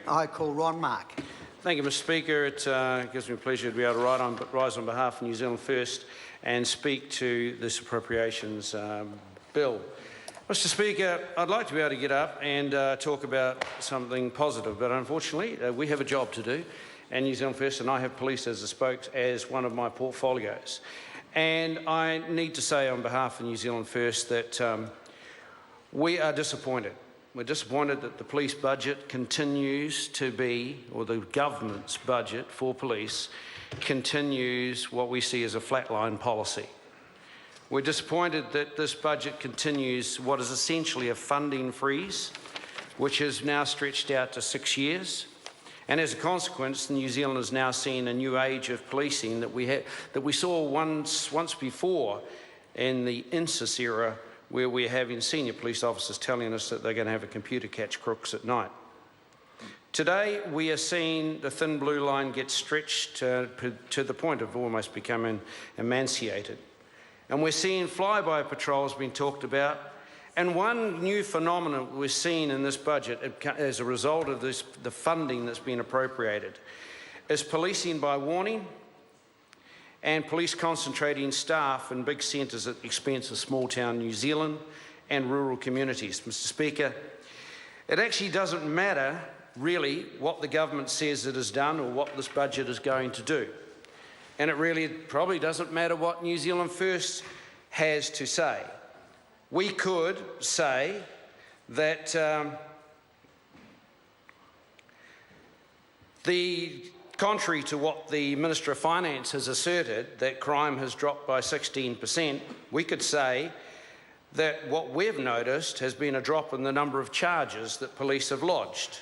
I call Ron Mark. Thank you, Mr Speaker. It gives me pleasure to be able to rise on behalf of New Zealand First and speak to this appropriations bill. Mr Speaker, I'd like to be able to get up and talk about something positive, but unfortunately we have a job to do, and New Zealand First and I have police as one of my portfolios. And I need to say on behalf of New Zealand First that we are disappointed. We're disappointed that the police budget continues to be, or the government's budget for police continues what we see as a flatline policy. We're disappointed that this budget continues what is essentially a funding freeze, which is now stretched out to 6 years. And as a consequence, New Zealand has now seen a new age of policing that we saw once before in the INSIS era, where we're having senior police officers telling us that they're going to have a computer catch crooks at night. Today, we are seeing the thin blue line get stretched to the point of almost becoming emaciated. And we're seeing flyby patrols being talked about. And one new phenomenon we're seeing in this budget as a result of the funding that's been appropriated is policing by warning and police concentrating staff in big centres at the expense of small-town New Zealand and rural communities. Mr Speaker, it actually doesn't matter really what the government says it has done or what this budget is going to do. And it really probably doesn't matter what New Zealand First has to say. We could say that contrary to what the Minister of Finance has asserted, that crime has dropped by 16%, we could say that what we've noticed has been a drop in the number of charges that police have lodged,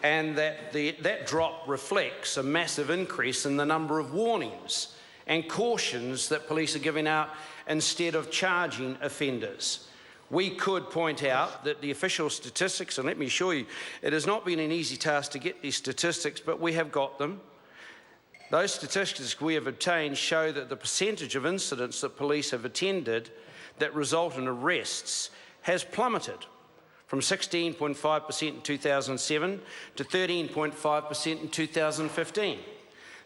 and that drop reflects a massive increase in the number of warnings and cautions that police are giving out instead of charging offenders. We could point out that the official statistics, and let me assure you, it has not been an easy task to get these statistics, but we have got them. Those statistics we have obtained show that the percentage of incidents that police have attended that result in arrests has plummeted from 16.5% in 2007 to 13.5% in 2015.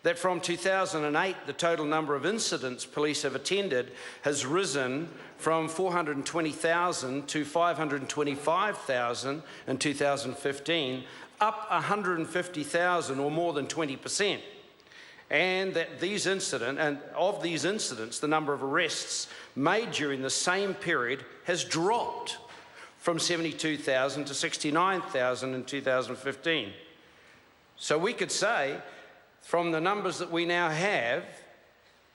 That from 2008, the total number of incidents police have attended has risen from 420,000 to 525,000 in 2015, up 150,000 or more than 20%. And that of these incidents, the number of arrests made during the same period has dropped from 72,000 to 69,000 in 2015. So we could say, from the numbers that we now have,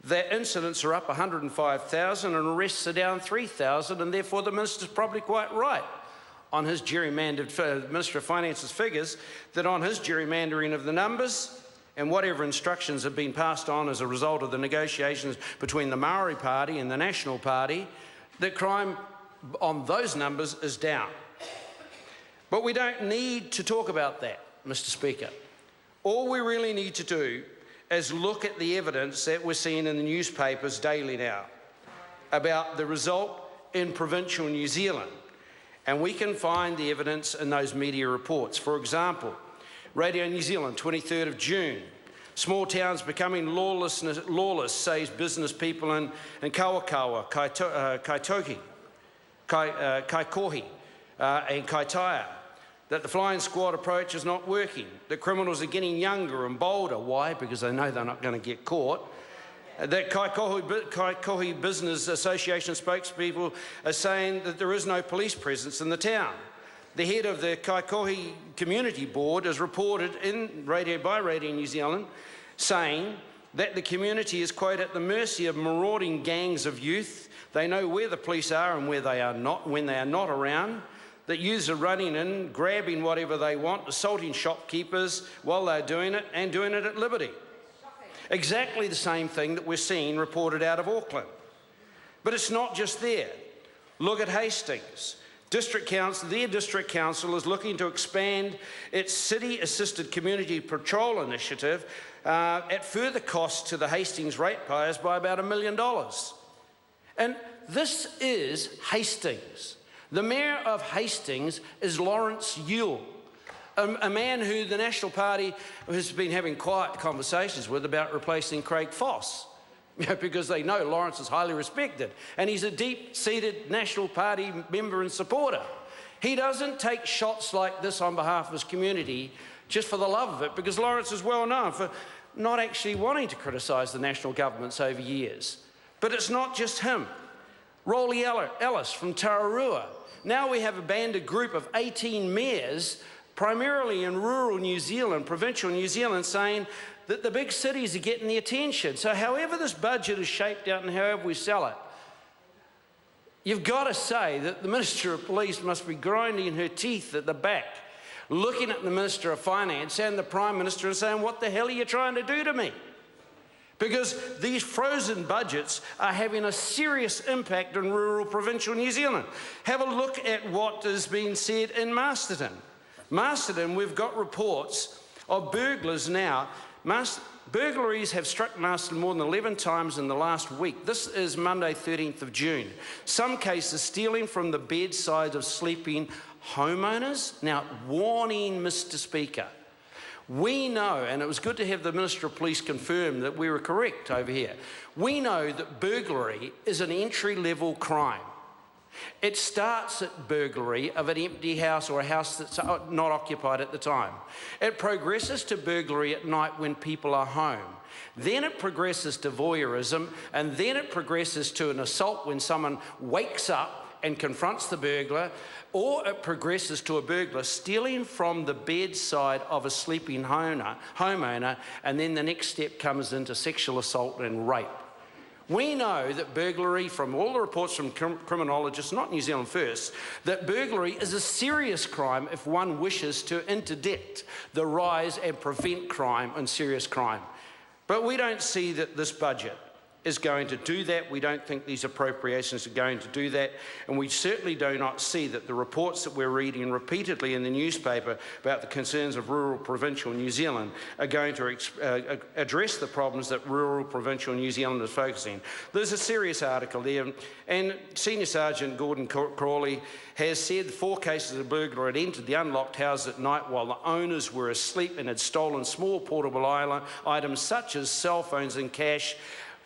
that incidents are up 105,000 and arrests are down 3,000, and therefore the Minister's probably quite right on his gerrymandered, Minister of Finance's figures, that on his gerrymandering of the numbers and whatever instructions have been passed on as a result of the negotiations between the Maori Party and the National Party, that crime on those numbers is down. But we don't need to talk about that, Mr Speaker. All we really need to do is look at the evidence that we're seeing in the newspapers daily now about the result in provincial New Zealand. And we can find the evidence in those media reports. For example, Radio New Zealand, 23rd of June, small towns becoming lawless, says business people in Kawakawa, Kaikohi, and Kaitaia. That the flying squad approach is not working, that criminals are getting younger and bolder. Why? Because they know they're not going to get caught. That Kaikohi Business Association spokespeople are saying that there is no police presence in the town. The head of the Kaikohi Community Board is reported by Radio New Zealand saying that the community is, quote, at the mercy of marauding gangs of youth. They know where the police are and where they are not, when they are not around. That youths are running in, grabbing whatever they want, assaulting shopkeepers while they're doing it, and doing it at liberty. Exactly the same thing that we're seeing reported out of Auckland. But it's not just there. Look at Hastings. Their district council is looking to expand its city-assisted community patrol initiative at further cost to the Hastings ratepayers by about $1 million. And this is Hastings. The Mayor of Hastings is Lawrence Yule, A man who the National Party has been having quiet conversations with about replacing Craig Foss, because they know Lawrence is highly respected and he's a deep-seated National Party member and supporter. He doesn't take shots like this on behalf of his community just for the love of it, because Lawrence is well known for not actually wanting to criticise the national governments over years. But it's not just him. Rolly Ellis from Tararua. Now we have a banded group of 18 mayors, primarily in rural New Zealand, provincial New Zealand, saying that the big cities are getting the attention. So however this budget is shaped out and however we sell it, you've got to say that the Minister of Police must be grinding her teeth at the back, looking at the Minister of Finance and the Prime Minister and saying, what the hell are you trying to do to me? Because these frozen budgets are having a serious impact on rural provincial New Zealand. Have a look at what is being said in Masterton. Masterton, we've got reports of burglars now. Burglaries have struck Masterton more than 11 times in the last week. This is Monday, 13th of June. Some cases stealing from the bedside of sleeping homeowners. Now, warning, Mr. Speaker, we know, and it was good to have the Minister of Police confirm that we were correct over here, we know that burglary is an entry-level crime. It starts at burglary of an empty house or a house that's not occupied at the time. It progresses to burglary at night when people are home. Then it progresses to voyeurism, and then it progresses to an assault when someone wakes up and confronts the burglar, or it progresses to a burglar stealing from the bedside of a sleeping homeowner, and then the next step comes into sexual assault and rape. We know that burglary, from all the reports from criminologists, not New Zealand First, that burglary is a serious crime if one wishes to interdict the rise and prevent crime and serious crime. But we don't see that this budget is going to do that. We don't think these appropriations are going to do that, and we certainly do not see that the reports that we're reading repeatedly in the newspaper about the concerns of rural provincial New Zealand are going to address the problems that rural provincial New Zealand is focusing. There's a serious article there, and Senior Sergeant Gordon Crawley has said 4 cases of burglary had entered the unlocked house at night while the owners were asleep and had stolen small portable items such as cell phones and cash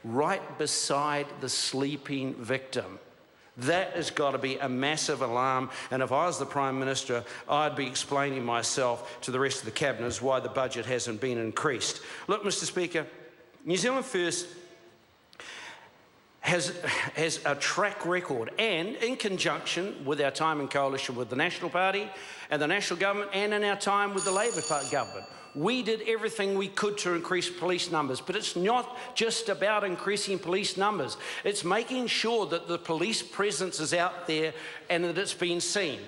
right beside the sleeping victim. That has got to be a massive alarm, and if I was the Prime Minister, I'd be explaining myself to the rest of the Cabinet as why the budget hasn't been increased. Look, Mr. Speaker, New Zealand First has a track record, and in conjunction with our time in coalition with the National Party and the National Government, and in our time with the Labor Party government, we did everything we could to increase police numbers. But it's not just about increasing police numbers. It's making sure that the police presence is out there and that it's been seen.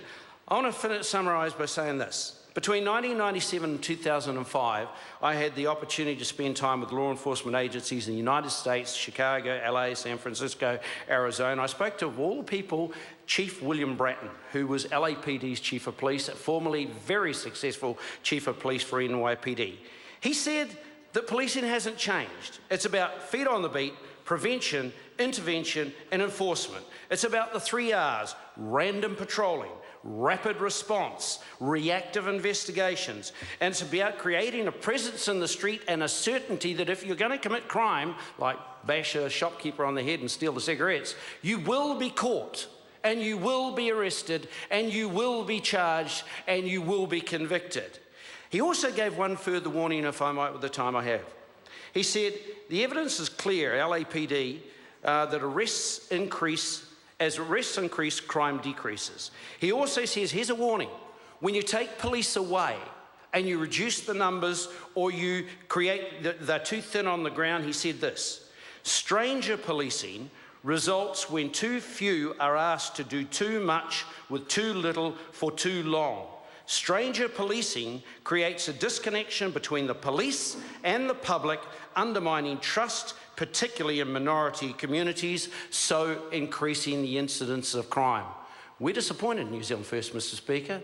I want to summarise by saying this. Between 1997 and 2005, I had the opportunity to spend time with law enforcement agencies in the United States, Chicago, LA, San Francisco, Arizona. I spoke to, of all people, Chief William Bratton, who was LAPD's Chief of Police, a formerly very successful Chief of Police for NYPD. He said that policing hasn't changed. It's about feet on the beat, prevention, intervention, and enforcement. It's about the 3 R's: random patrolling, rapid response, reactive investigations, and it's about creating a presence in the street and a certainty that if you're going to commit crime, like bash a shopkeeper on the head and steal the cigarettes, you will be caught, and you will be arrested, and you will be charged, and you will be convicted. He also gave one further warning, if I might, with the time I have. He said, the evidence is clear, LAPD, that arrests increase. As arrests increase, crime decreases. He also says, here's a warning, when you take police away and you reduce the numbers or you create, they're too thin on the ground, he said this: stranger policing results when too few are asked to do too much with too little for too long. Stranger policing creates a disconnection between the police and the public, undermining trust, particularly in minority communities, so increasing the incidence of crime. We're disappointed in New Zealand First, Mr. Speaker.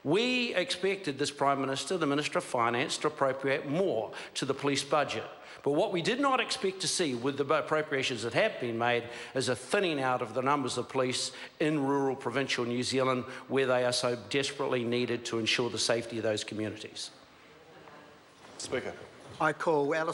We expected this Prime Minister, the Minister of Finance, to appropriate more to the police budget. But what we did not expect to see with the appropriations that have been made is a thinning out of the numbers of police in rural provincial New Zealand, where they are so desperately needed to ensure the safety of those communities. Speaker. I call Alistair